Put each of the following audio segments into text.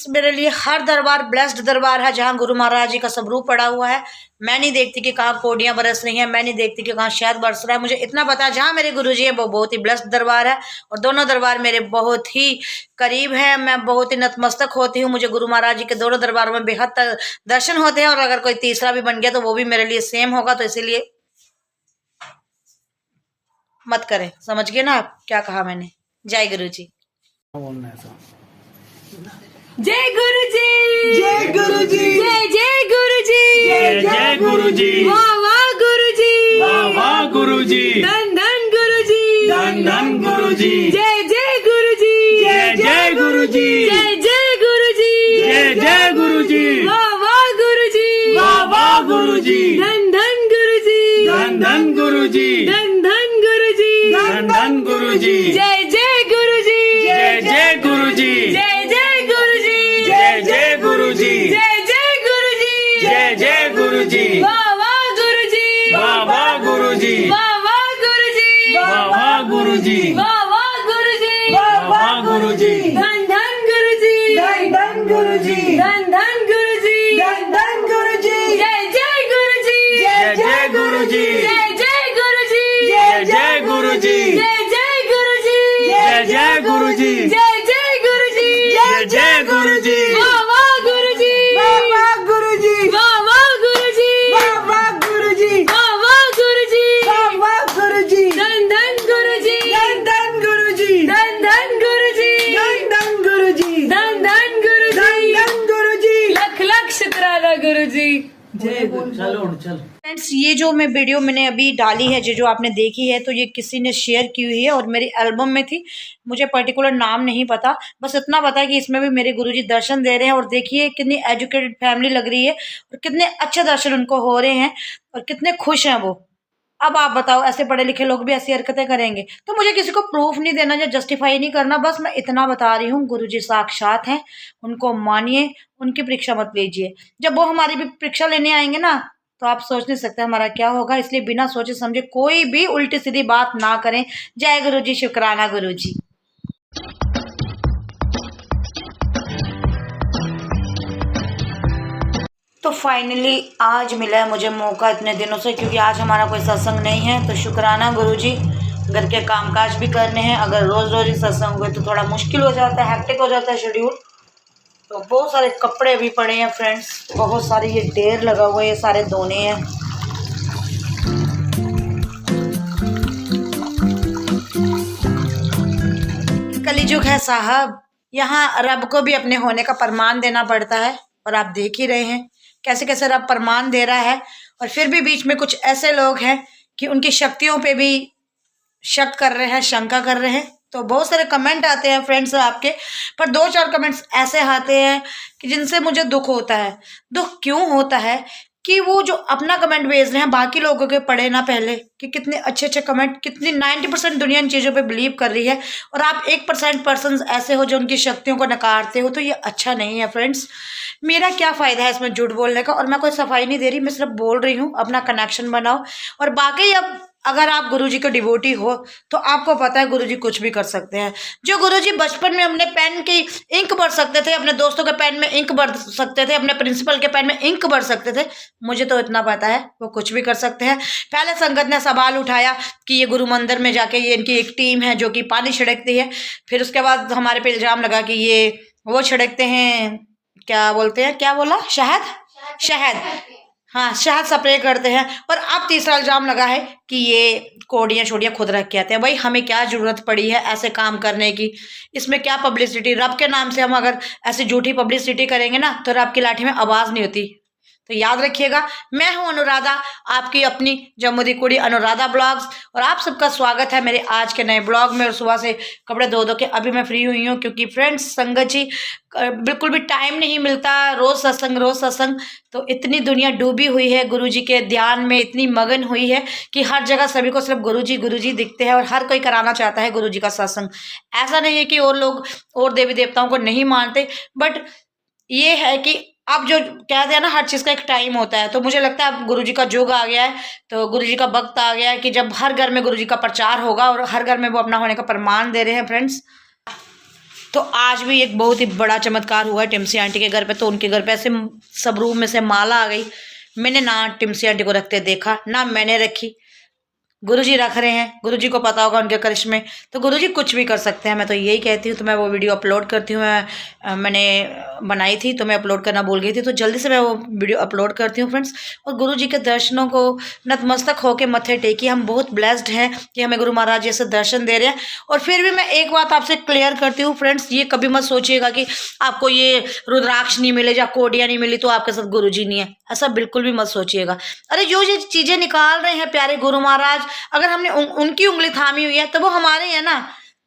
मेरे लिए हर दरबार ब्लेस्ड दरबार है जहाँ गुरु महाराज जी का स्वरूप पड़ा हुआ है। मैं नहीं देखती कि कहाँ कोडियाँ बरस रही हैं, मैं नहीं देखती कि कहाँ शहद बरस रहा है। मुझे इतना पता है जहाँ मेरे गुरु जी है वो बहुत ही ब्लेस्ड दरबार है और दोनों दरबार मेरे बहुत ही करीब है। मैं बहुत ही नतमस्तक होती हूँ। मुझे गुरु महाराज जी के दोनों दरबारों में बेहद दर्शन होते हैं और अगर कोई तीसरा भी बन गया तो वो भी मेरे लिए सेम होगा। तो इसीलिए मत करें, समझ गए ना आप क्या कहा मैंने। जय गुरु जी। जय गुरु जी, जय गुरु जी, जय जय गुरु जी, जय जय गुरु जी, वाह वाह गुरु जी, वाह वाह गुरु जी, धन धन गुरु जी, धन धन गुरु जी, जय जय गुरु जी, जय जय गुरु जी, जय जय गुरु जी, जय जय गुरु जी, वाह वाह गुरु जी, वाह वाह गुरु जी, धन धन गुरु जी, धन धन गुरु जी, धन धन गुरु जी, धन धन गुरु जी, जय जय गुरु जी, जय जय गुरु जी, जय जय गुरु जी, जय जय गुरु जी, जय जय गुरु जी, जय जय गुरु जी, वाह वाह गुरु जी, वाह वाह गुरु जी, वाह वाह गुरु जी, वाह वाह गुरु जी, वाह वाह गुरु जी, वाह वाह गुरु जी, धन धन गुरु जी, धन धन गुरु जी, धन धन गुरु जी, धन धन गुरु जी, जय जय गुरु जी, जय जय गुरु जी, जय जय गुरु जी, जय जय गुरु जी, जय जय गुरु जी, जय जय गुरु जी, जय जय गुरु जी, जय जय गुरु जी, वाह वाह गुरु जी, वाह वाह गुरु जी, वाह वाह गुरु जी, वाह वाह गुरु जी, वाह वाह गुरु जी, वाह वाह गुरु जी, धन धन गुरु जी, धन धन गुरु जी, धन धन गुरु जी, धन धन गुरु जी, धन धन गुरु धन जी, धन गुरु जी, लख लख शुक्राना गुरु जी। जय गुरु। चलो चलो। फ्रेंड्स, ये जो मैं वीडियो मैंने अभी डाली है जो आपने देखी है तो ये किसी ने शेयर की हुई है और मेरी एल्बम में थी। मुझे पर्टिकुलर नाम नहीं पता, बस इतना पता है कि इसमें भी मेरे गुरुजी दर्शन दे रहे हैं और देखिए कितनी एजुकेटेड फैमिली लग रही है और कितने अच्छे दर्शन उनको हो रहे हैं और कितने खुश हैं वो। अब आप बताओ, ऐसे पढ़े लिखे लोग भी ऐसी हरकतें करेंगे? तो मुझे किसी को प्रूफ नहीं देना या जस्टिफाई नहीं करना, बस मैं इतना बता रही हूँ गुरुजी साक्षात हैं, उनको मानिए, उनकी परीक्षा मत लीजिए। जब वो हमारी भी परीक्षा लेने आएंगे ना तो आप सोच नहीं सकते हमारा क्या होगा। इसलिए बिना सोचे समझे कोई भी उल्टी सीधी बात ना करें। जय गुरु जी, शुक्राना गुरु जी। तो फाइनली आज मिला है मुझे मौका इतने दिनों से, क्योंकि आज हमारा कोई सत्संग नहीं है। तो शुक्राना गुरु जी, घर के कामकाज भी करने हैं। अगर रोज़ रोज़ ही सत्संग हुए तो थोड़ा मुश्किल हो जाता है, हैक्टिक हो जाता है शेड्यूल। तो बहुत सारे कपड़े भी पड़े हैं फ्रेंड्स, बहुत सारे ये ढेर लगा हुआ है, ये सारे धोने हैं। कलिजुग है साहब, यहाँ रब को भी अपने होने का प्रमाण देना पड़ता है और आप देख ही रहे हैं कैसे कैसे रब प्रमाण दे रहा है। और फिर भी बीच में कुछ ऐसे लोग हैं कि उनकी शक्तियों पे भी शक कर रहे हैं, शंका कर रहे हैं। तो बहुत सारे कमेंट आते हैं फ्रेंड्स आपके, पर 2-4 कमेंट्स ऐसे आते हैं कि जिनसे मुझे दुख होता है। दुख क्यों होता है कि वो जो अपना कमेंट भेज रहे हैं बाकी लोगों के पढ़े ना पहले कि कितने अच्छे अच्छे कमेंट, कितनी 90% दुनिया इन चीज़ों पे बिलीव कर रही है और आप 1% पर्सन ऐसे हो जो उनकी शक्तियों को नकारते हो। तो ये अच्छा नहीं है फ्रेंड्स। मेरा क्या फ़ायदा है इसमें झूठ बोलने का? और मैं कोई सफाई नहीं दे रही, मैं सिर्फ बोल रही हूँ अपना कनेक्शन बनाओ। और बाकी अब अगर आप गुरुजी के डिवोटी हो तो आपको पता है गुरुजी कुछ भी कर सकते हैं। जो गुरुजी बचपन में अपने पेन की इंक भर सकते थे, अपने दोस्तों के पेन में इंक भर सकते थे, अपने प्रिंसिपल के पेन में इंक भर सकते थे, मुझे तो इतना पता है वो कुछ भी कर सकते हैं। पहले संगत ने सवाल उठाया कि ये गुरु मंदिर में जाके ये इनकी एक टीम है जो कि पानी छिड़कती है। फिर उसके बाद हमारे पे इल्ज़ाम लगा कि ये वो छिड़कते हैं, क्या बोलते हैं, क्या बोला, शहद, हाँ शहद स्प्रे करते हैं। और अब तीसरा इल्ज़ाम लगा है कि ये कोडियाँ छोड़ियाँ खुद रख के आते हैं। भाई हमें क्या ज़रूरत पड़ी है ऐसे काम करने की? इसमें क्या पब्लिसिटी? रब के नाम से हम अगर ऐसी झूठी पब्लिसिटी करेंगे ना तो रब की लाठी में आवाज़ नहीं होती। तो याद रखिएगा, मैं हूं अनुराधा, आपकी अपनी जम्मू दी कुड़ी अनुराधा ब्लॉग्स, और आप सबका स्वागत है मेरे आज के नए ब्लॉग में। और सुबह से कपड़े धो धो के अभी मैं फ्री हुई हूँ, क्योंकि फ्रेंड्स संगत जी बिल्कुल भी टाइम नहीं मिलता, रोज़ सत्संग। तो इतनी दुनिया डूबी हुई है गुरुजी के ध्यान में, इतनी मगन हुई है कि हर जगह सभी को सिर्फ गुरुजी दिखते हैं और हर कोई कराना चाहता है गुरुजी का सत्संग। ऐसा नहीं है कि और लोग और देवी देवताओं को नहीं मानते, बट ये है कि अब जो कहते हैं ना हर चीज़ का एक टाइम होता है। तो मुझे लगता है अब गुरुजी का युग आ गया है, तो गुरुजी का वक्त आ गया है कि जब हर घर में गुरुजी का प्रचार होगा और हर घर में वो अपना होने का प्रमाण दे रहे हैं फ्रेंड्स। तो आज भी एक बहुत ही बड़ा चमत्कार हुआ है टिमसी आंटी के घर पे। तो उनके घर पे ऐसे सब रूम में से माला आ गई। मैंने ना टिमसी आंटी को रखते देखा, ना मैंने रखी, गुरुजी रख रहे हैं। गुरुजी को पता होगा उनके करिश्मे, तो गुरुजी कुछ भी कर सकते हैं। मैं तो यही कहती हूँ। तो मैं वो वीडियो अपलोड करती हूँ। मैंने बनाई थी तो मैं अपलोड करना भूल गई थी, तो जल्दी से मैं वो वीडियो अपलोड करती हूँ फ्रेंड्स। और गुरुजी के दर्शनों को नतमस्तक होकर मत्थे टेकी। हम बहुत ब्लेस्ड हैं कि हमें गुरु महाराज जैसे दर्शन दे रहे हैं। और फिर भी मैं एक बात आपसे क्लियर करती हूँ फ्रेंड्स, ये कभी मत सोचिएगा कि आपको ये रुद्राक्ष नहीं मिले या कोडियाँ नहीं मिली तो आपके साथ गुरुजी नहीं है। ऐसा बिल्कुल भी मत सोचिएगा। अरे जो ये चीज़ें निकाल रहे हैं प्यारे गुरु महाराज, अगर हमने उनकी उंगली थामी हुई है तो वो हमारे हैं ना,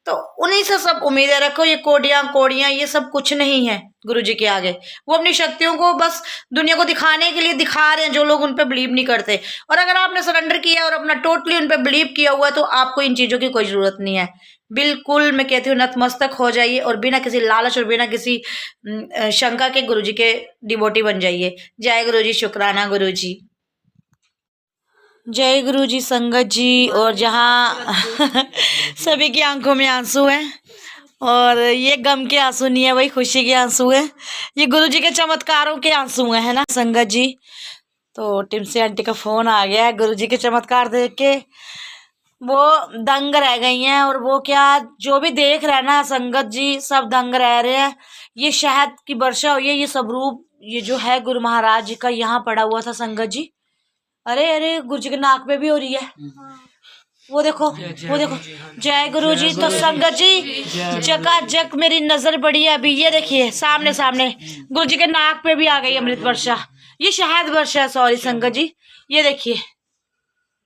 तो उन्हीं से सब उम्मीदें रखो। ये कोडियां ये सब कुछ नहीं है गुरुजी के आगे। वो अपनी शक्तियों को बस दुनिया को दिखाने के लिए दिखा रहे हैं, जो लोग उन पे बिलीव नहीं करते। और अगर आपने सरेंडर किया और अपना टोटली उन पे बिलीव किया हुआ है तो आपको इन चीज़ों की कोई ज़रूरत नहीं है। बिल्कुल मैं कहती हूँ नतमस्तक हो जाइए और बिना किसी लालच और बिना किसी शंका के गुरुजी के डिवोटी बन जाइए। जय गुरुजी, शुक्राना गुरुजी। जय गुरु जी संगत जी। और जहाँ सभी की आंखों में आंसू हैं, और ये गम के आंसू नहीं है, वही खुशी के आंसू हैं। ये गुरु जी के चमत्कारों के आंसू हैं, है ना संगत जी। तो टिमसी आंटी का फ़ोन आ गया है। गुरु जी के चमत्कार देख के वो दंग रह गई हैं। और वो क्या, जो भी देख रहे हैं ना संगत जी, सब दंग रह रहे हैं। ये शहद की वर्षा हुई है, ये स्वरूप ये जो है गुरु महाराज जी का यहाँ पड़ा हुआ था संगत जी। अरे अरे गुरु जी के नाक पे भी हो रही है, वो देखो वो देखो। जय गुरु जी। तो संगत जी जकाजक मेरी नजर पड़ी है अभी, ये देखिए सामने सामने गुरु जी के नाक पे भी आ गई अमृत वर्षा। ये शहद वर्षा है, सॉरी संगत जी, ये देखिए।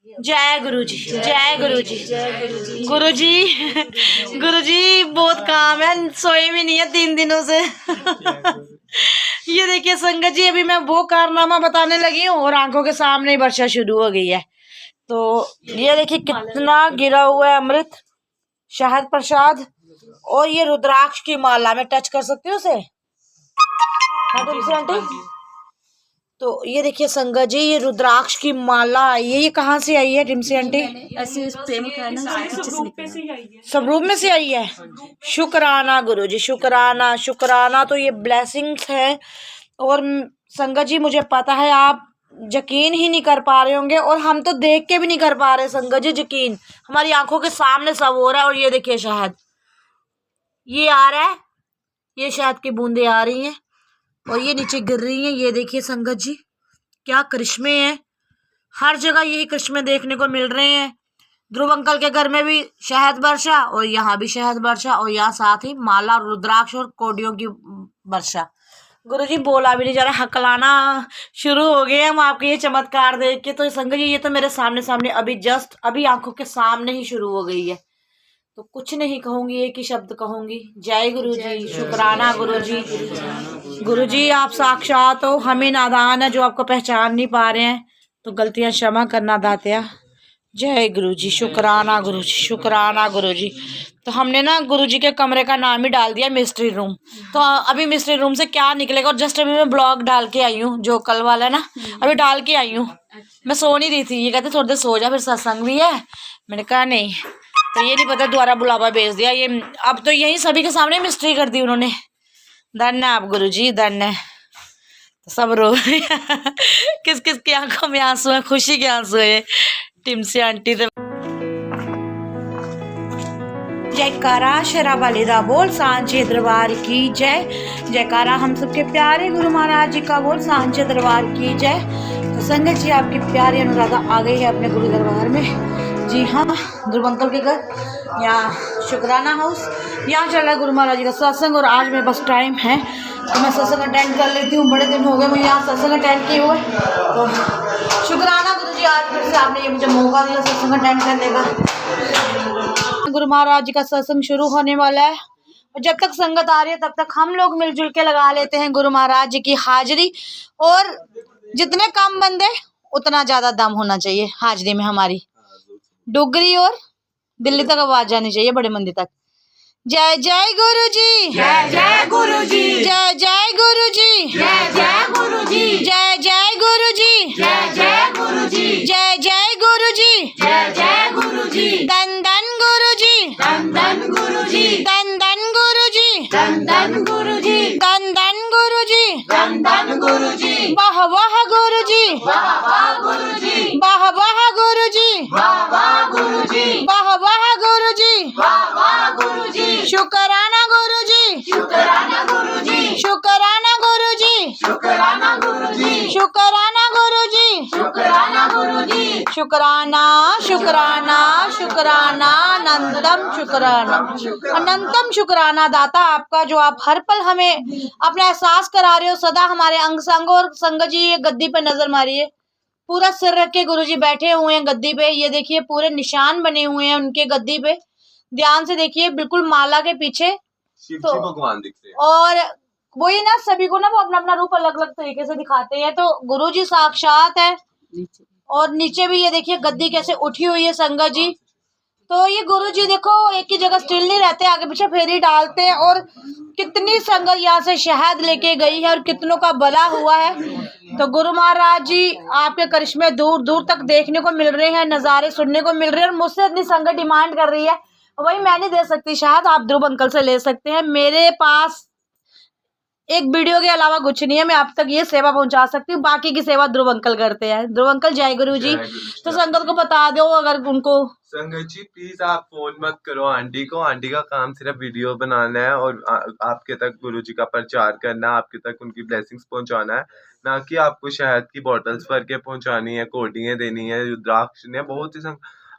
जय गुरु जी, जय गुरु जी। गुरु जी गुरु जी बहुत काम है, सोए भी नहीं है 3 दिनों से। ये देखिए संगत जी, अभी मैं वो कारनामा बताने लगी हूँ और आंखों के सामने ही वर्षा शुरू हो गई है। तो ये देखिए कितना गिरा हुआ है अमृत, शहद प्रसाद, और ये रुद्राक्ष की माला। मैं टच कर सकती हूँ उसे? आंटी तो ये देखिए संगत जी, ये रुद्राक्ष की माला आई है। ये कहाँ से आई है टिमसी आंटी? ऐसे स्वरूप में से आई है। शुक्राना गुरु जी, शुक्राना शुक्राना। तो ये ब्लेसिंग्स है। और संगत जी मुझे पता है आप यकीन ही नहीं कर पा रहे होंगे, और हम तो देख के भी नहीं कर पा रहे संगत जी यकीन। हमारी आंखों के सामने सब हो रहा है। और ये देखिए शहद, ये आ रहा है, ये शहद की बूंदें आ रही हैं और ये नीचे गिर रही हैं। ये देखिए संगत जी क्या करिश्मे हैं, हर जगह यही करिश्मे देखने को मिल रहे हैं। ध्रुव अंकल के घर में भी शहद वर्षा, और यहाँ भी शहद वर्षा, और यहाँ साथ ही माला, रुद्राक्ष और कोडियों की वर्षा। गुरुजी बोला भी नहीं जा रहा, हकलाना शुरू हो गए हम आपके ये चमत्कार देख के। तो संगत जी ये तो मेरे सामने सामने अभी जस्ट अभी आंखों के सामने ही शुरू हो गई है। तो कुछ नहीं कहूँगी, एक ही शब्द कहूँगी, जय गुरु जी, शुक्राना गुरु जी। गुरु जी आप साक्षात हो, हमें नादान है जो आपको पहचान नहीं पा रहे हैं, तो गलतियाँ क्षमा करना दात्या। जय गुरु जी, शुक्राना गुरु जी, शुक्राना गुरु जी। तो हमने ना गुरु जी के कमरे का नाम ही डाल दिया मिस्ट्री रूम। तो अभी मिस्ट्री रूम से क्या निकलेगा, और जस्ट अभी मैं ब्लॉग डाल के आई हूँ, जो कल वाला ना अभी डाल के आई हूँ। मैं सो नहीं रही थी, ये कहते थोड़ी देर सो जा, फिर सत्संग भी है। मैंने कहा नहीं, तो ये नहीं पता दोबारा बुलावा भेज दिया। ये अब तो यही सभी के सामने मिस्ट्री कर दी उन्होंने। धन्य आप गुरु जी, धन्य। तो सब रो किस किस की आंखों में आंसू है, खुशी के आंसू है। टिमसी आंटी तो जयकारा शरा वालिदा बोल, सांचे दरबार की जय। जयकारा हम सबके प्यारे गुरु महाराज जी का बोल, सांचे दरबार की जय। तो संगत जी आपकी प्यारी अनुराधा आ गई है अपने गुरु दरबार में। जी हाँ, ध्रुव अंकल के घर, यहाँ शुक्राना हाउस, यहाँ चल रहा है गुरु महाराज जी का सत्संग। और आज मेरे पास टाइम है तो मैं सत्संग अटेंड कर लेती हूँ। बड़े दिन हो गए मुझे यहाँ सत्संग अटेंड किए हुए। तो शुक्राना गुरु जी, आज फिर से आपने ये मुझे मौका दिया सत्संग अटेंड करने का। गुरु महाराज जी का सत्संग शुरू होने वाला है, और जब तक संगत आ रही है तब तक हम लोग मिलजुल के लगा लेते हैं गुरु महाराज जी की हाजिरी। और जितने कम बंदे उतना ज़्यादा दम होना चाहिए हाजिरी में हमारी। डुगरी और दिल्ली तक आवाज जानी चाहिए, बड़े मंदिर तक। जय जय गुरु जी, जय जय गुरु जी, जय जय गुरु जी, जय जय गुरु जी, जय जय गुरु जी, जय जय गुरु जी, जय जय गुरु जी, जय जय गुरु जी, धन धन गुरु जी, धन धन गुरु जी, धन धन गुरु जी, धन धन गुरुजी, वाह वाह गुरुजी, वाह वाह गुरुजी, वाह वाह गुरुजी, वाह वाह गुरुजी, वाह वाह गुरुजी, वाह वाह गुरुजी, शुक्राना गुरुजी, शुक्राना गुरुजी, शुक्राना गुरुजी, शुक्राना गुरुजी, शुक्राना गुरुजी, शुक्राना गुरुजी, शुक्राना शुक्राना शुक्राना अनंतम शुक्राना, अनंतम शुक्राना दाता आपका, जो आप हर पल हमें अपना एहसास करा रहे हो। सदा हमारे अंग संग और संगत जी ये गद्दी पे नजर मारिए, पूरा सिर रख के गुरुजी बैठे हुए हैं गद्दी पे। ये देखिए पूरे निशान बने हुए हैं उनके गद्दी पे, ध्यान से देखिए, बिल्कुल माला के पीछे शिव तो जी भगवान दिखते हैं। और वही ना, सभी को ना वो अपना अपना रूप अलग अलग तरीके से दिखाते हैं। तो गुरुजी साक्षात है। और नीचे भी ये देखिए गद्दी कैसे उठी हुई है संगत जी। तो ये गुरुजी देखो एक ही जगह स्टिल नहीं रहते, आगे पीछे फेरी डालते हैं। और कितनी संगत यहाँ से शहद लेके गई है और कितनों का भला हुआ है। तो गुरु महाराज जी आपके करिश्मे दूर दूर तक देखने को मिल रहे हैं, नज़ारे सुनने को मिल रहे हैं। और मुझसे इतनी संगत डिमांड कर रही है, वही मैं नहीं दे सकती, शायद आप ध्रुव अंकल से ले सकते हैं। मेरे पास एक वीडियो के अलावा कुछ नहीं है, मैं आप तक ये सेवा पहुंचा सकती हूँ, बाकी की सेवा ध्रुव अंकल करते हैं। ध्रुव अंकल जय गुरु जी। तो संगत को बता दो अगर उनको। संगत जी प्लीज आप फोन मत करो आंटी को, आंटी का काम सिर्फ वीडियो बनाना है और आपके तक गुरुजी का प्रचार करना, आपके तक उनकी ब्लेसिंग्स पहुंचाना है, ना कि आपको शहद की बोतल्स भर के पहुंचानी है, कोटियां देनी है, रुद्राक्ष ने बहुत ही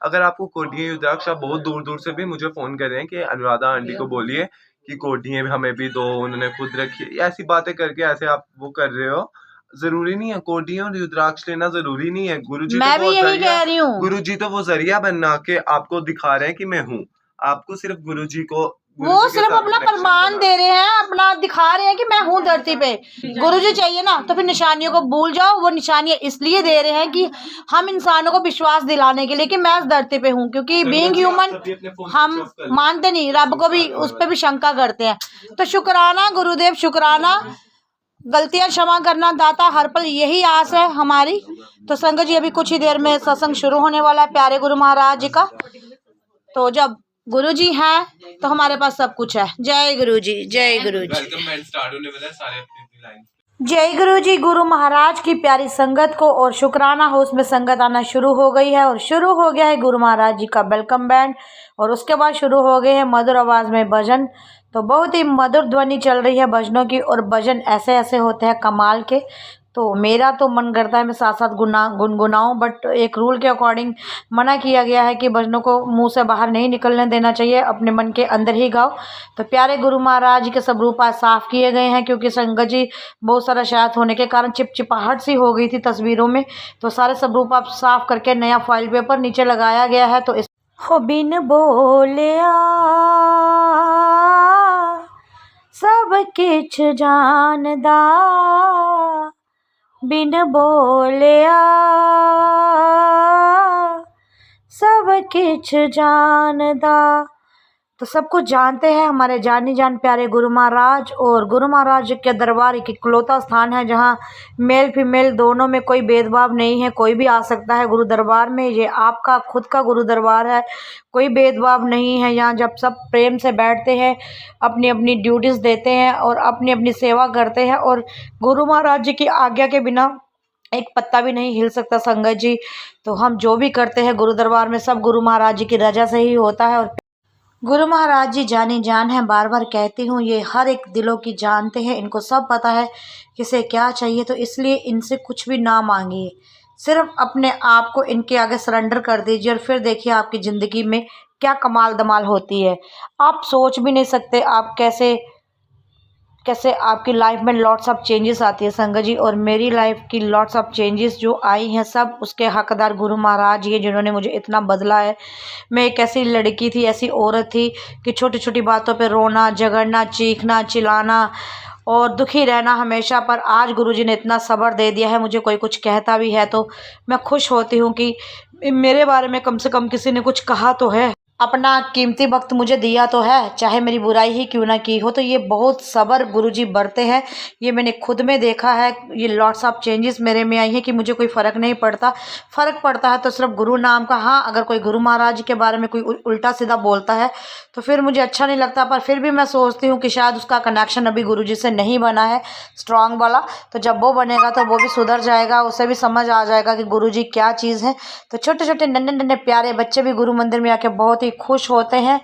अगर आपको कोटियां रुद्राक्ष, आप बहुत दूर दूर से भी मुझे फोन कर रहे हैं कि अनुराधा आंटी को बोलिए कि कोटियां हमें भी दो, उन्होंने खुद रखी। ऐसी बातें करके ऐसे आप वो कर रहे हो, जरूरी नहीं है कोटियां और रुद्राक्ष लेना, जरूरी नहीं है। गुरुजी मैं तो भी यही कह रही हूँ, गुरुजी तो वो जरिया बना के आपको दिखा रहे हैं कि मैं हूँ। आपको सिर्फ गुरुजी को, वो सिर्फ अपना प्रमाण दे रहे हैं, अपना दिखा रहे हैं कि मैं हूँ धरती पे। गुरुजी चाहिए ना तो फिर निशानियों को भूल जाओ। वो निशानियां इसलिए दे रहे हैं कि हम इंसानों को विश्वास दिलाने के लिए कि मैं इस धरती पे हूँ, क्योंकि बीइंग ह्यूमन हम मानते नहीं, रब को भी उस पर भी शंका करते हैं। तो शुक्राना गुरुदेव, शुक्राना, गलतियां क्षमा करना दाता, हर पल यही आस है हमारी। तो संगत जी अभी कुछ ही देर में सत्संग शुरू होने वाला है प्यारे गुरु महाराज जी का। तो जब गुरु जी हैं तो हमारे पास सब कुछ है। जय गुरु जी, जय गुरु जी। वेलकम स्टार्ट होने वाला है, सारे अपनी लाइन। जय गुरु जी। गुरु महाराज की प्यारी संगत को और शुक्राना हाउस में संगत आना शुरू हो गई है और शुरू हो गया है गुरु महाराज जी का वेलकम बैंड। और उसके बाद शुरू हो गए हैं मधुर आवाज़ में भजन। तो बहुत ही मधुर ध्वनि चल रही है भजनों की, और भजन ऐसे ऐसे होते हैं कमाल के। तो मेरा तो मन करता है मैं साथ साथ गुनगुनाऊँ, बट एक रूल के अकॉर्डिंग मना किया गया है कि भजनों को मुंह से बाहर नहीं निकलने देना चाहिए, अपने मन के अंदर ही गाओ। तो प्यारे गुरु महाराज जी के सब रूप आज साफ़ किए गए हैं, क्योंकि संगत जी बहुत सारा शायद होने के कारण चिपचिपाहट सी हो गई थी तस्वीरों में। तो सारे सब रूप आप साफ़ करके नया फाइल पेपर नीचे लगाया गया है। तो इस हो बिन बोलिया सब किछ जानदा, बिन बोलिया सब किछ जानदा। तो सब कुछ जानते हैं हमारे जानी जान प्यारे गुरु महाराज। और गुरु महाराज के दरबार एक इकलौता स्थान है जहाँ मेल फीमेल दोनों में कोई भेदभाव नहीं है, कोई भी आ सकता है गुरु दरबार में। ये आपका खुद का गुरु दरबार है, कोई भेदभाव नहीं है यहाँ। जब सब प्रेम से बैठते हैं, अपनी अपनी ड्यूटीज़ देते हैं और अपनी अपनी सेवा करते हैं, और गुरु महाराज जी की आज्ञा के बिना एक पत्ता भी नहीं हिल सकता संगत जी। तो हम जो भी करते हैं गुरु दरबार में सब गुरु महाराज जी की रजा से ही होता है। और गुरु महाराज जी जानी जान है, बार बार कहती हूँ, ये हर एक दिलों की जानते हैं, इनको सब पता है किसे क्या चाहिए। तो इसलिए इनसे कुछ भी ना मांगिए, सिर्फ अपने आप को इनके आगे सरेंडर कर दीजिए और फिर देखिए आपकी ज़िंदगी में क्या कमाल धमाल होती है। आप सोच भी नहीं सकते आप कैसे कैसे आपकी लाइफ में लॉट्स ऑफ चेंजेस आती है संगत जी। और मेरी लाइफ की लॉट्स ऑफ चेंजेस जो आई हैं सब उसके हकदार गुरु महाराज जी हैं, जिन्होंने मुझे इतना बदला है। मैं एक ऐसी लड़की थी, ऐसी औरत थी कि छोटी छोटी बातों पे रोना, झगड़ना, चीखना, चिल्लाना और दुखी रहना हमेशा। पर आज गुरुजी ने इतना सब्र दे दिया है, मुझे कोई कुछ कहता भी है तो मैं खुश होती हूँ कि मेरे बारे में कम से कम किसी ने कुछ कहा तो है। अपना कीमती वक्त मुझे दिया तो है, चाहे मेरी बुराई ही क्यों ना की हो। तो ये बहुत सब्र गुरुजी बरते हैं, ये मैंने खुद में देखा है। ये लॉट्स ऑफ चेंजेस मेरे में आई हैं कि मुझे कोई फ़र्क नहीं पड़ता। फ़र्क पड़ता है तो सिर्फ गुरु नाम का। हाँ, अगर कोई गुरु महाराज के बारे में कोई उल्टा सीधा बोलता है तो फिर मुझे अच्छा नहीं लगता, पर फिर भी मैं सोचती हूँ कि शायद उसका कनेक्शन अभी गुरुजी से नहीं बना है स्ट्रॉन्ग वाला। तो जब वो बनेगा तो वो भी सुधर जाएगा, उसे भी समझ आ जाएगा कि गुरुजी क्या चीज़ है। तो छोटे छोटे नन्हे नन्हे प्यारे बच्चे भी गुरु मंदिर में आके बहुत ही खुश होते हैं।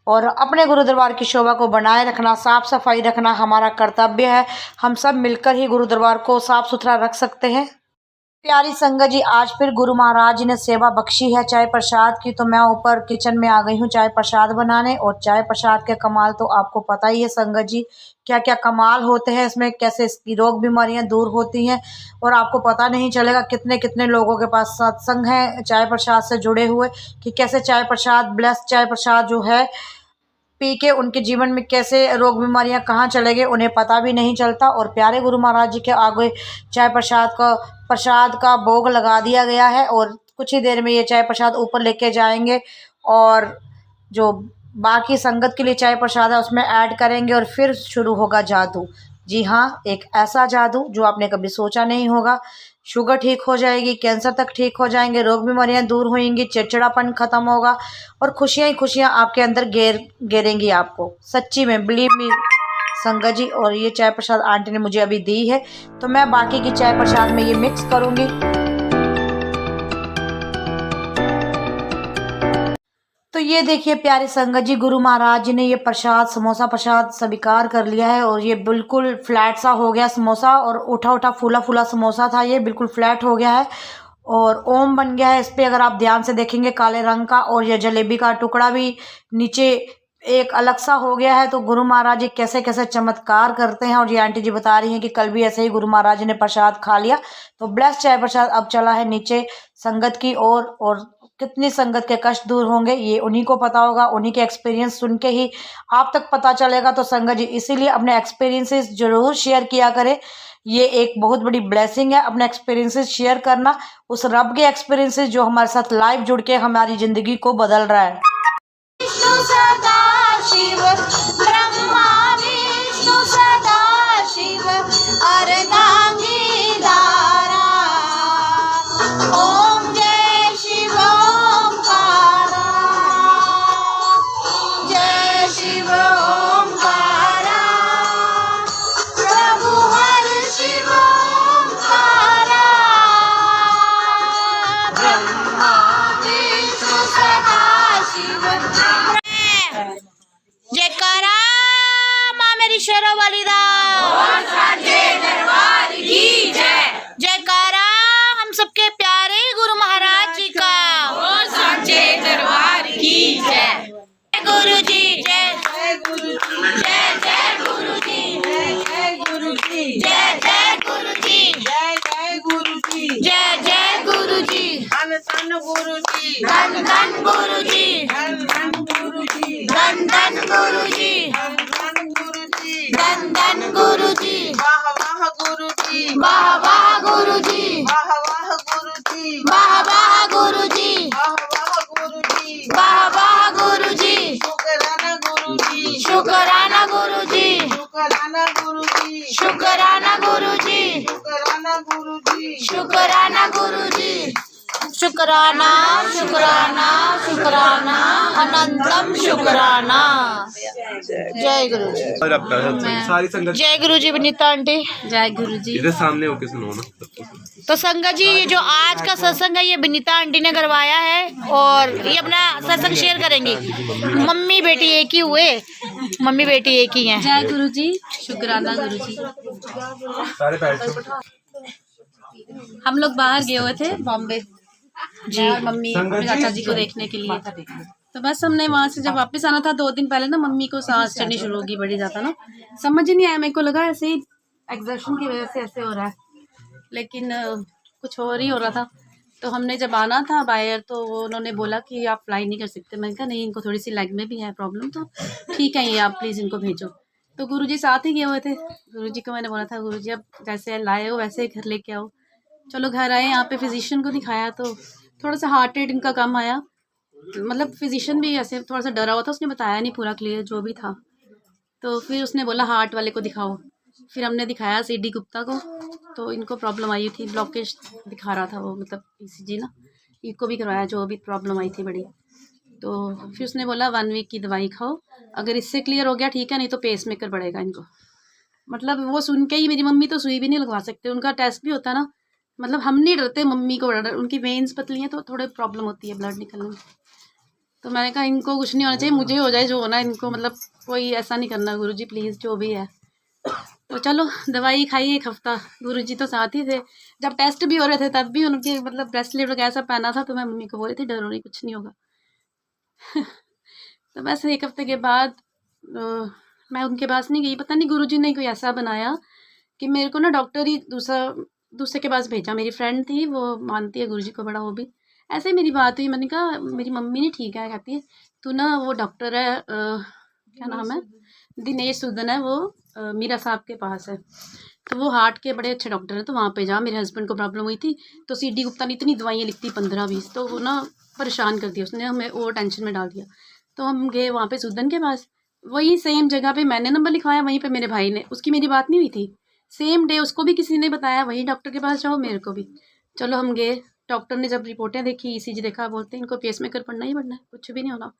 और अपने गुरु दरबार की शोभा को बनाए रखना, साफ़ सफाई रखना हमारा कर्तव्य है। हम सब मिलकर ही गुरु दरबार को साफ़ सुथरा रख सकते हैं। प्यारी संगत जी, आज फिर गुरु महाराज जी ने सेवा बख्शी है चाय प्रसाद की। तो मैं ऊपर किचन में आ गई हूँ चाय प्रसाद बनाने। और चाय प्रसाद के कमाल तो आपको पता ही है संगत जी, क्या क्या कमाल होते हैं इसमें, कैसे इसकी रोग बीमारियां दूर होती हैं। और आपको पता नहीं चलेगा कितने कितने लोगों के पास सत्संग है चाय प्रसाद से जुड़े हुए, कि कैसे चाय प्रसाद, ब्लेस्ड चाय प्रसाद जो है पी के उनके जीवन में कैसे रोग बीमारियां कहाँ चले गए उन्हें पता भी नहीं चलता। और प्यारे गुरु महाराज जी के आगे चाय प्रसाद का भोग लगा दिया गया है। और कुछ ही देर में ये चाय प्रसाद ऊपर लेके जाएंगे और जो बाकी संगत के लिए चाय प्रसाद है उसमें ऐड करेंगे और फिर शुरू होगा जादू। जी हाँ, एक ऐसा जादू जो आपने कभी सोचा नहीं होगा। शुगर ठीक हो जाएगी, कैंसर तक ठीक हो जाएंगे, रोग बीमारियां दूर होंगी, चिड़चिड़ापन खत्म होगा और खुशियां ही खुशियां आपके अंदर घेरेंगी आपको। सच्ची में बिलीव मी संगत जी। और ये चाय प्रसाद आंटी ने मुझे अभी दी है, तो मैं बाकी की चाय प्रसाद में ये मिक्स करूँगी। तो ये देखिए प्यारी संगत जी, गुरु महाराज जी ने ये प्रसाद, समोसा प्रसाद स्वीकार कर लिया है। और ये बिल्कुल फ्लैट सा हो गया समोसा, और उठा उठा फूला फूला समोसा था, ये बिल्कुल फ्लैट हो गया है और ओम बन गया है इस पर। अगर आप ध्यान से देखेंगे काले रंग का। और ये जलेबी का टुकड़ा भी नीचे एक अलग सा हो गया है। तो गुरु महाराज जी कैसे कैसे चमत्कार करते हैं। और ये आंटी जी बता रही हैं कि कल भी ऐसे ही गुरु महाराज जी ने प्रसाद खा लिया। तो ब्लेस्ड चाय प्रसाद अब चला है नीचे संगत की ओर। और कितनी संगत के कष्ट दूर होंगे ये उन्हीं को पता होगा, उन्हीं के एक्सपीरियंस सुन के ही आप तक पता चलेगा। तो संगत जी इसीलिए अपने एक्सपीरियंसेस जरूर शेयर किया करें। ये एक बहुत बड़ी ब्लेसिंग है अपने एक्सपीरियंसेस शेयर करना, उस रब के एक्सपीरियंसेस जो हमारे साथ लाइव जुड़ के हमारी जिंदगी को बदल रहा है। विष्णु सदा शिव, ब्रह्मा विष्णु सदा शिव, अर्धांगी धारा। ओम जय शिव ओंकारा, जय शिव ओंकारा, प्रभु हर शिव ओंकारा। ब्रह्मा विष्णु सदा शिव। जयकारा माँ मेरी शेरों वाली दा, दरबार की जय। जयकारा हम सबके प्यारे गुरु महाराज जी का, और सांचे दरबार की जय। जय गुरु जी, जय जय गुरु जी, जय जय गुरु जी, जय जय गुरु जी, जय जय गुरु जी, जय जय गुरु जी, जय जय गुरु जी। धन धन गुरु जी, धन धन गुरु जी, धन धन गुरु जी, धन धन गुरु जी, धन धन गुरु जी, धन धन गुरु जी। वाह वाह गुरु जी, वाह वाह गुरु जी, वाह वाह गुरु जी, वाह वाह गुरु जी, वाह वाह गुरु जी, वाह वाह गुरु जी। शुक्राना गुरु जी, शुक्राना गुरु जी, शुक्राना गुरु जी, शुक्राना गुरु जी, शुक्राना गुरु जी, शुक्राना गुरु जी। शुक्राना शुक्राना शुक्राना अनंतम शुक्राना। जय गुरु जी। और आपका सारी संगत जय गुरु जी। विनीता आंटी, जय गुरु जी। इधर सामने होके सुनो ना। तो संगत जी ये जो आज का सत्संग है ये विनीता आंटी ने करवाया है और ये अपना सत्संग शेयर करेंगी। मम्मी बेटी एक ही हुए, मम्मी बेटी एक ही हैं। जय गुरु जी, शुक्राना गुरु जी। सारे बैठ हम लोग बाहर गए हुए थे बॉम्बे जी, और मम्मी संगत जी। चाचा जी को देखने के लिए। तो बस हमने वहाँ से जब वापस आना था 2 दिन पहले ना, मम्मी को सांस चढ़नी शुरू होगी बड़ी ज़्यादा ना, समझ ही नहीं आया। मेरे को लगा ऐसे ही एग्जर्शन की वजह से ऐसे हो रहा है, लेकिन कुछ और ही हो रहा था। तो हमने जब आना था बाहर तो उन्होंने बोला कि आप फ्लाई नहीं कर सकते। मैंने कहा नहीं, इनको थोड़ी सी लेग में भी है प्रॉब्लम, तो ठीक है ये आप प्लीज़ इनको भेजो। तो गुरुजी साथ ही गए हुए थे। गुरुजी को मैंने बोला था गुरुजी अब जैसे लाए हो वैसे ही घर लेके आओ। चलो घर आए, यहाँ पे फिजिशियन को दिखाया तो थोड़ा सा हार्ट रेट इनका कम आया मतलब फिजिशियन भी ऐसे थोड़ा सा डरा हुआ था, उसने बताया नहीं पूरा क्लियर जो भी था। तो फिर उसने बोला हार्ट वाले को दिखाओ। फिर हमने दिखाया CD गुप्ता को, तो इनको प्रॉब्लम आई थी, ब्लॉकेज दिखा रहा था वो, मतलब ECG ना, इनको भी करवाया जो भी प्रॉब्लम आई थी बड़ी। तो फिर उसने बोला 1 वीक की दवाई खाओ, अगर इससे क्लियर हो गया ठीक है, नहीं तो पेस मेकर पड़ेगा इनको। मतलब वो सुन के ही मेरी मम्मी तो सुई भी नहीं लगवा सकते, उनका टेस्ट भी होता ना, मतलब हम नहीं डरते, मम्मी को डर, उनकी वेन्स पतली हैं तो थोड़े प्रॉब्लम होती है ब्लड निकलने में। तो मैंने कहा इनको कुछ नहीं होना चाहिए, मुझे हो जाए जो होना है, इनको मतलब कोई ऐसा नहीं करना गुरुजी प्लीज़, जो भी है। तो चलो दवाई खाई 1 हफ्ता, गुरुजी तो साथ ही थे। जब टेस्ट भी हो रहे थे तब भी उनके मतलब ब्रेसलेट वगैरह सब पहना था, तो मैं मम्मी को बोल रही थी डरो नहीं, कुछ नहीं होगा। तो बस 1 हफ्ते के बाद मैं उनके पास नहीं गई, पता नहीं गुरुजी ने कोई ऐसा बनाया कि मेरे को ना डॉक्टर ही दूसरे के पास भेजा। मेरी फ्रेंड थी, वो मानती है गुरुजी को बड़ा, वो भी ऐसे ही मेरी बात हुई। मैंने कहा मेरी मम्मी नहीं ठीक है, कहती है तू ना वो डॉक्टर है क्या नाम है, दिनेश सूदन है, वो मीरा साहब के पास है, तो वो हार्ट के बड़े अच्छे डॉक्टर हैं, तो वहाँ पे जा। मेरे हस्बैंड को प्रॉब्लम हुई थी तो CD गुप्ता ने इतनी दवाइयाँ लिखती 15-20, तो वो ना परेशान कर दिया उसने हमें, और टेंशन में डाल दिया। तो हम गए वहाँ पे सूदन के पास, वही सेम जगह पे मैंने नंबर लिखवाया, वहीं पे मेरे भाई ने, उसकी मेरी बात नहीं हुई थी, सेम डे उसको भी किसी ने बताया वही डॉक्टर के पास जाओ, मेरे को भी। चलो हम गए, डॉक्टर ने जब रिपोर्टें देखी, ECG देखा, बोलते हैं इनको पेसमेकर पड़ना ही पड़ना है, कुछ भी नहीं होना।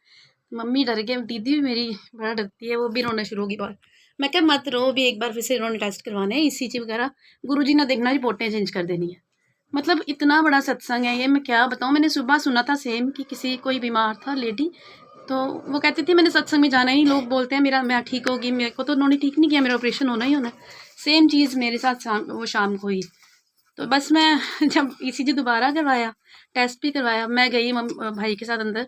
मम्मी डर गए, दीदी भी मेरी बड़ा डरती है, वो भी रोना शुरू होगी बाहर। मैं क्या मत रो, भी एक बार फिर से इन्होंने टेस्ट करवाने हैं ECG वगैरह, गुरुजी ने देखना रिपोर्टें चेंज कर देनी है। मतलब इतना बड़ा सत्संग है ये, मैं क्या बताऊँ। मैंने सुबह सुना था सेम कि किसी कोई बीमार था लेडी, तो वो कहती थी मैंने सत्संग में जाना ही, लोग बोलते हैं मेरा मैं ठीक होगी, मेरे को तो उन्होंने ठीक नहीं किया, मेरा ऑपरेशन होना ही होना है। सेम चीज़ मेरे साथ शाम को हुई। तो बस मैं जब ECG दोबारा करवाया, टेस्ट भी करवाया, मैं गई भाई के साथ अंदर।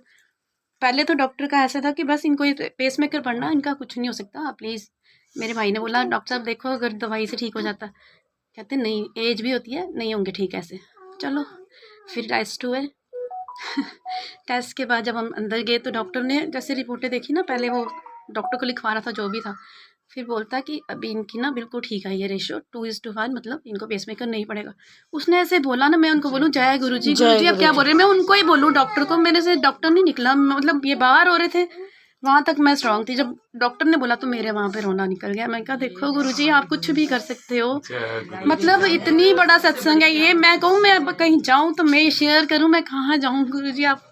पहले तो डॉक्टर का ऐसा था कि बस इनको पेस मेकर पड़ना, इनका कुछ नहीं हो सकता प्लीज़। मेरे भाई ने बोला डॉक्टर साहब देखो अगर दवाई से ठीक हो जाता, कहते नहीं एज भी होती है, नहीं होंगे ठीक ऐसे। चलो फिर टेस्ट हुए। टेस्ट के बाद जब हम अंदर गए तो डॉक्टर ने जैसे रिपोर्टें देखी ना, पहले वो डॉक्टर को लिखवा रहा था जो भी था, फिर बोलता कि अभी इनकी ना बिल्कुल ठीक है ये रेशो 2:1, मतलब इनको पेसमेकर नहीं पड़ेगा। उसने ऐसे बोला ना, मैं उनको बोलूँ जय गुरुजी, गुरुजी अब क्या बोल रहे हैं, मैं उनको ही बोलूँ डॉक्टर को, मेरे से डॉक्टर नहीं निकला, मतलब ये बाहर हो रहे थे, वहाँ तक मैं स्ट्रांग थी। जब डॉक्टर ने बोला तो मेरे वहाँ पे रोना निकल गया। मैं कहा देखो गुरुजी आप कुछ भी कर सकते हो, मतलब इतनी बड़ा सत्संग है ये। मैं कहूँ मैं अब कहीं जाऊँ तो मैं शेयर करूँ, मैं कहाँ जाऊँ, गुरुजी आप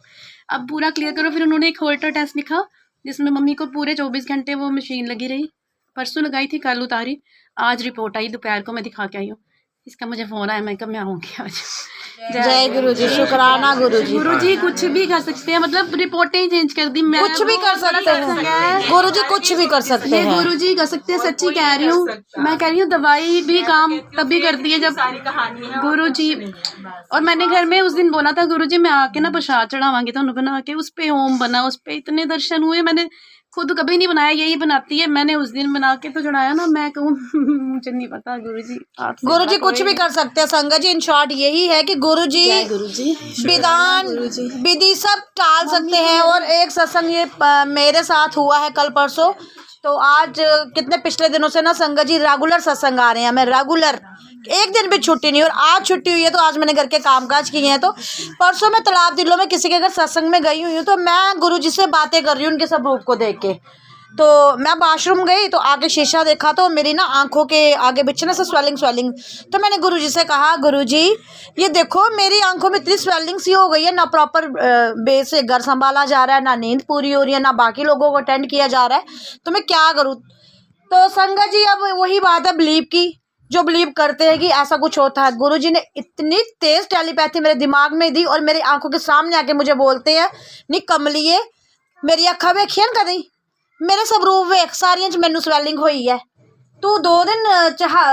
अब पूरा क्लियर करो। फिर उन्होंने एक होल्टर टेस्ट लिखा जिसमें मम्मी को पूरे 24 घंटे वो मशीन लगी रही, परसों लगाई थी, कल उतारी, आज रिपोर्ट आई, दोपहर को मैं दिखा के आई हूँ। इसका मुझे फ़ोन आया, मैं कब मैं आऊँगी आज। जय गुरुजी, शुक्राना गुरुजी। गुरुजी कुछ भी कर सकते हैं, मतलब रिपोर्टें ही चेंज कर दी, मैं कुछ भी कर सकते हैं गुरुजी, कुछ भी कर सकते हैं, गुरुजी कर सकते हैं, सच्ची कह रही हूँ। मैं कह रही हूँ दवाई भी काम तभी करती है जब गुरुजी। और मैंने घर में उस दिन बोला था गुरुजी मैं आके ना प्रसाद चढ़ावांगी तो बना के, उस पे ओम बना, उस पे इतने दर्शन हुए, मैंने खुद कभी नहीं बनाया, यही बनाती है। मैंने उस दिन बना के तो चढ़ाया ना, मैं कहूँ मुझे नहीं पता गुरुजी, गुरुजी कुछ भी कर सकते हैं संगत जी। इन शॉर्ट यही है कि गुरुजी विधान विधि सब टाल सकते हैं। और एक सत्संग ये मेरे साथ हुआ है कल परसों, तो आज कितने पिछले दिनों से ना संगत जी रेगुलर सत्संग आ रहे हैं, मैं रेगुलर, एक दिन भी छुट्टी नहीं। और आज छुट्टी हुई है तो आज मैंने घर के कामकाज किए हैं। तो परसों मैं तालाब दिलों में किसी के घर सत्संग में गई हुई हूँ, तो मैं गुरुजी से बातें कर रही हूँ उनके सब रूप को देख के। तो मैं वॉशरूम गई तो आगे शीशा देखा तो मेरी ना आंखों के आगे पीछे ना से स्वेलिंग। तो मैंने गुरुजी से कहा गुरुजी ये देखो मेरी आंखों में इतनी स्वेलिंग सी हो गई है, ना प्रॉपर बेस से घर संभाला जा रहा है, ना नींद पूरी हो रही है, ना बाकी लोगों को अटेंड किया जा रहा है, तो मैं क्या करूँ। तो संगत जी अब वही बात है बिलीव की, जो बिलीव करते हैं कि ऐसा कुछ होता है। गुरुजी ने इतनी तेज टेलीपैथी मेरे दिमाग में दी और मेरी आंखों के सामने आके मुझे बोलते हैं नहीं कमलिए मेरी अखा वेखिए न कदी, मेरे सब रूप वेख सारियां च मैनू स्वैलिंग हुई है, तू 2 दिन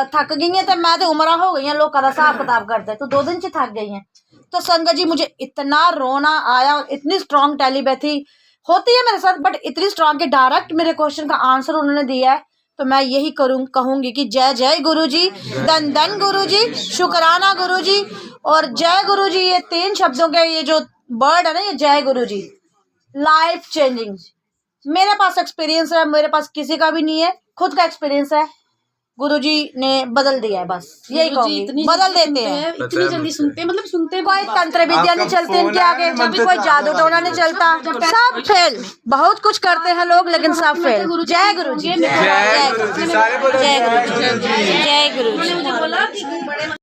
थक गई है, तो मैं तो उम्र हो गई है लोगों का हिसाब किताब करते, तू 2 दिन च थक गई है। तो संगत जी मुझे इतना रोना आया, और इतनी स्ट्रॉन्ग टेलीपैथी होती है मेरे साथ, बट इतनी स्ट्रॉन्ग कि डायरेक्ट मेरे क्वेश्चन का आंसर उन्होंने दिया है। तो मैं यही कहूँगी कि जय जय गुरुजी, धन धन गुरुजी, शुक्राना गुरुजी और जय गुरुजी। ये 3 शब्दों के ये जो वर्ड है ना, ये जय गुरुजी, लाइफ चेंजिंग। मेरे पास एक्सपीरियंस है, मेरे पास किसी का भी नहीं है, खुद का एक्सपीरियंस है। गुरुजी ने बदल दिया है, बस यही गुरुजी कहूंगी, इतनी बदल जल्दी देते सुनते हैं। इतनी जल्दी सुनते हैं, मतलब सुनते हैं कोई तंत्र विद्या नहीं आपका चलती इनके फोन आगे, है, कभी मंत्र कोई से जादू टोना नहीं चलता, सब फेल। बहुत कुछ करते हैं लोग लेकिन सब फेल। जय गुरुजी, जय गुरुजी, सारे बोलो जय गुरुजी, जय गुरुजी। मुझे बोला कि बड़े